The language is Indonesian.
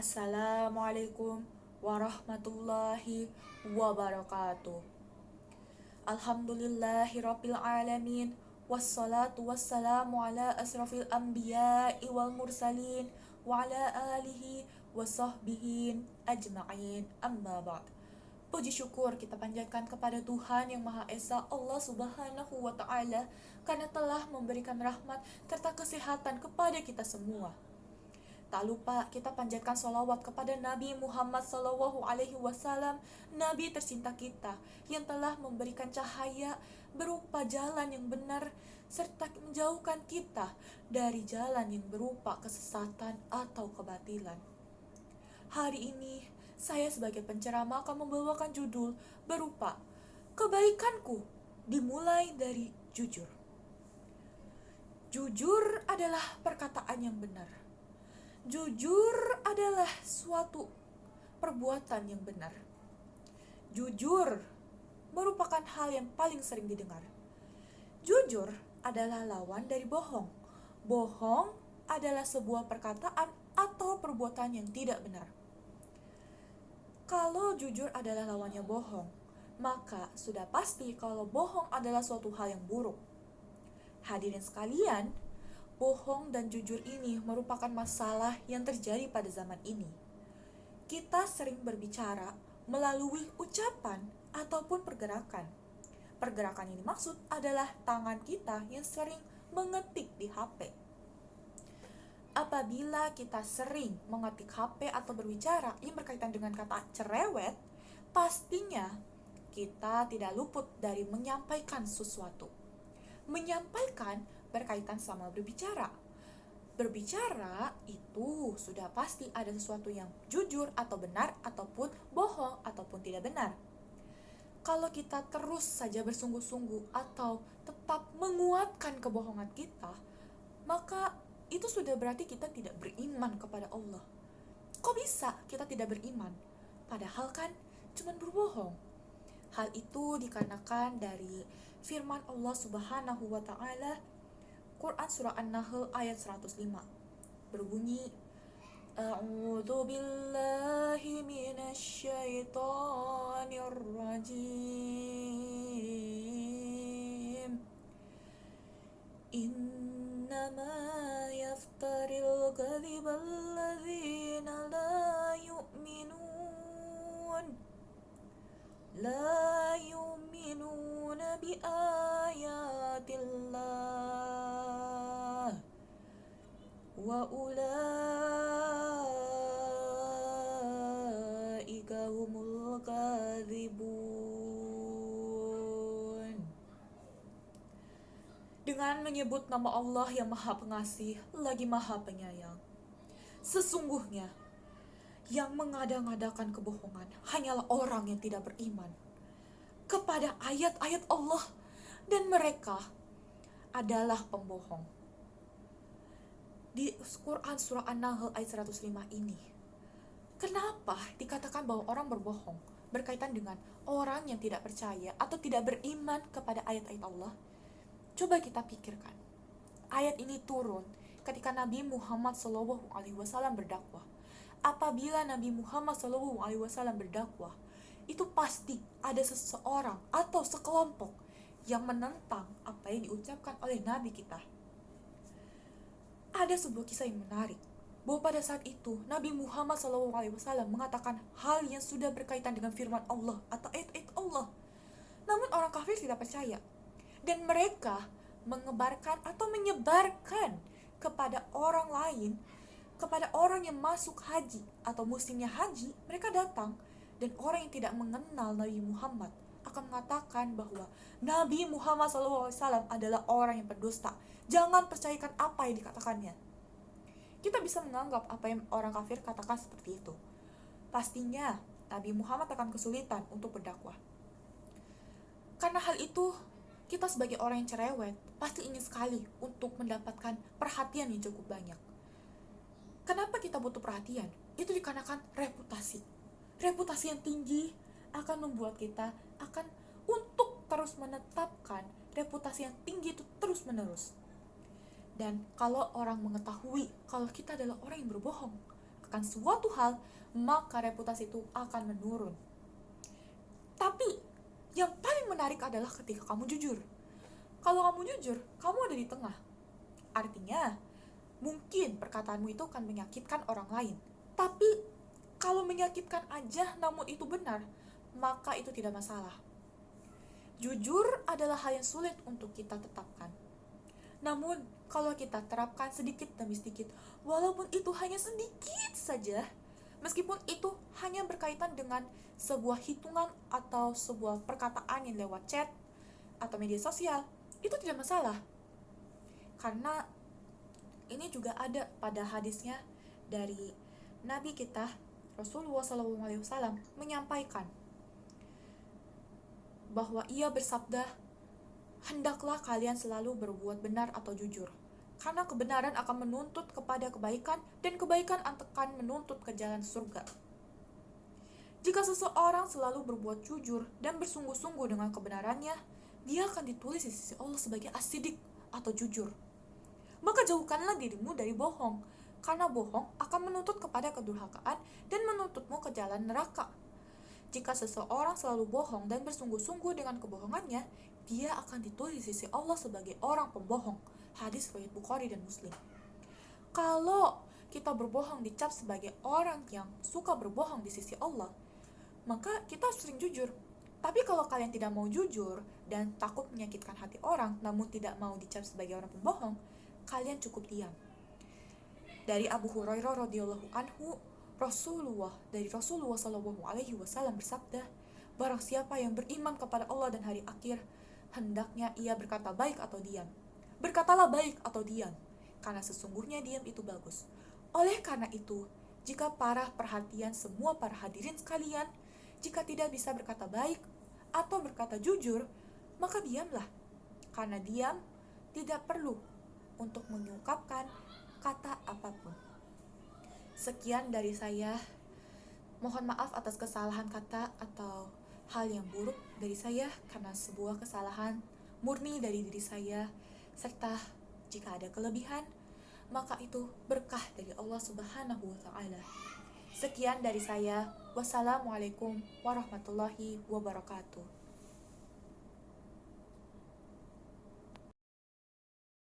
Assalamualaikum warahmatullahi wabarakatuh. Alhamdulillahirabbil alamin. Wassalatu wassalamu ala asrafil anbiya'i wal mursalin wa ala alihi wa sahbihi ajma'in. Amma ba'd. Puji syukur kita panjatkan kepada Tuhan Yang Maha Esa, Allah Subhanahu wa Ta'ala, karena telah memberikan rahmat serta kesehatan kepada kita semua. Tak lupa kita panjatkan sholawat kepada Nabi Muhammad SAW, Nabi tercinta kita yang telah memberikan cahaya berupa jalan yang benar serta menjauhkan kita dari jalan yang berupa kesesatan atau kebatilan. Hari ini saya sebagai penceramah akan membawakan judul berupa Kebaikanku dimulai dari jujur. Jujur adalah perkataan yang benar. Jujur adalah suatu perbuatan yang benar. Jujur merupakan hal yang paling sering didengar. Jujur adalah lawan dari bohong. Bohong adalah sebuah perkataan atau perbuatan yang tidak benar. Kalau jujur adalah lawannya bohong, maka sudah pasti kalau bohong adalah suatu hal yang buruk. Hadirin sekalian, bohong dan jujur ini merupakan masalah yang terjadi pada zaman ini. Kita sering berbicara melalui ucapan ataupun pergerakan. Pergerakan ini maksud adalah tangan kita yang sering mengetik di HP. Apabila kita sering mengetik HP atau berbicara yang berkaitan dengan kata cerewet, pastinya kita tidak luput dari menyampaikan sesuatu. Menyampaikan berkaitan sama berbicara. Berbicara itu sudah pasti ada sesuatu yang jujur atau benar ataupun bohong ataupun tidak benar. Kalau kita terus saja bersungguh-sungguh atau tetap menguatkan kebohongan kita, maka itu sudah berarti kita tidak beriman kepada Allah. Kok bisa kita tidak beriman? Padahal kan cuma berbohong. Hal itu dikarenakan dari firman Allah Subhanahu wa Ta'ala, Quran Surah An-Nahl ayat 105 berbunyi, A'udzu billahi minasy syaithanir rajim. Innama yaftaril kadhiba alladzina la yu'minuna bi ayatillah wa ulaika humul kadzibun. Dengan menyebut nama Allah yang Maha Pengasih lagi Maha Penyayang, sesungguhnya yang mengada-ngadakan kebohongan hanyalah orang yang tidak beriman kepada ayat-ayat Allah, dan mereka adalah pembohong. Di Quran Surah An-Nahl ayat 105 ini, kenapa dikatakan bahwa orang berbohong berkaitan dengan orang yang tidak percaya atau tidak beriman kepada ayat-ayat Allah? Coba kita pikirkan. Ayat ini turun ketika Nabi Muhammad SAW berdakwah. Apabila Nabi Muhammad SAW berdakwah, itu pasti ada seseorang atau sekelompok yang menentang apa yang diucapkan oleh Nabi kita. Ada sebuah kisah yang menarik, bahwa pada saat itu Nabi Muhammad SAW mengatakan hal yang sudah berkaitan dengan firman Allah atau ayat-ayat Allah. Namun orang kafir tidak percaya, dan mereka menyebarkan atau menyebarkan kepada orang lain, kepada orang yang masuk haji atau musimnya haji, mereka datang, dan orang yang tidak mengenal Nabi Muhammad akan mengatakan bahwa Nabi Muhammad SAW adalah orang yang berdusta. Jangan percayakan apa yang dikatakannya. Kita bisa menganggap apa yang orang kafir katakan seperti itu. Pastinya Nabi Muhammad akan kesulitan untuk berdakwah. Karena hal itu, kita sebagai orang yang cerewet pasti ingin sekali untuk mendapatkan perhatian yang cukup banyak. Kenapa kita butuh perhatian? Itu dikarenakan reputasi. Reputasi yang tinggi akan membuat kita akan untuk terus menetapkan reputasi yang tinggi itu terus menerus. Dan kalau orang mengetahui kalau kita adalah orang yang berbohong, akan suatu hal, maka reputasi itu akan menurun. Tapi yang paling menarik adalah ketika kamu jujur. Kalau kamu jujur, kamu ada di tengah. Artinya, mungkin perkataanmu itu akan menyakitkan orang lain. Tapi kalau menyakitkan aja namun itu benar, maka itu tidak masalah. Jujur adalah hal yang sulit untuk kita tetapkan. Namun, kalau kita terapkan sedikit demi sedikit, walaupun itu hanya sedikit saja, meskipun itu hanya berkaitan dengan sebuah hitungan atau sebuah perkataan yang lewat chat atau media sosial, itu tidak masalah. Karena ini juga ada pada hadisnya dari Nabi kita, Rasulullah SAW, menyampaikan bahwa ia bersabda, hendaklah kalian selalu berbuat benar atau jujur, karena kebenaran akan menuntut kepada kebaikan, dan kebaikan akan menuntut ke jalan surga. Jika seseorang selalu berbuat jujur dan bersungguh-sungguh dengan kebenarannya, dia akan ditulis di sisi Allah sebagai as-siddiq atau jujur. Maka jauhkanlah dirimu dari bohong, karena bohong akan menuntut kepada kedurhakaan dan menuntutmu ke jalan neraka. Jika seseorang selalu bohong dan bersungguh-sungguh dengan kebohongannya, dia akan ditulis di sisi Allah sebagai orang pembohong. Hadis riwayat Bukhari dan Muslim. Kalau kita berbohong dicap sebagai orang yang suka berbohong di sisi Allah, maka kita harus sering jujur. Tapi kalau kalian tidak mau jujur dan takut menyakitkan hati orang, namun tidak mau dicap sebagai orang pembohong, kalian cukup diam. Dari Abu Hurairah radhiyallahu anhu, Rasulullah SAW bersabda, barang siapa yang beriman kepada Allah dan hari akhir, hendaknya ia berkata baik atau diam. Berkatalah baik atau diam, karena sesungguhnya diam itu bagus. Oleh karena itu, jika perhatian semua para hadirin sekalian, jika tidak bisa berkata baik atau berkata jujur, maka diamlah. Karena diam tidak perlu untuk mengungkapkan kata apapun. Sekian dari saya. Mohon maaf atas kesalahan kata atau hal yang buruk dari saya, karena sebuah kesalahan murni dari diri saya, serta jika ada kelebihan, maka itu berkah dari Allah Subhanahu wa Ta'ala. Sekian dari saya. Wassalamualaikum warahmatullahi wabarakatuh.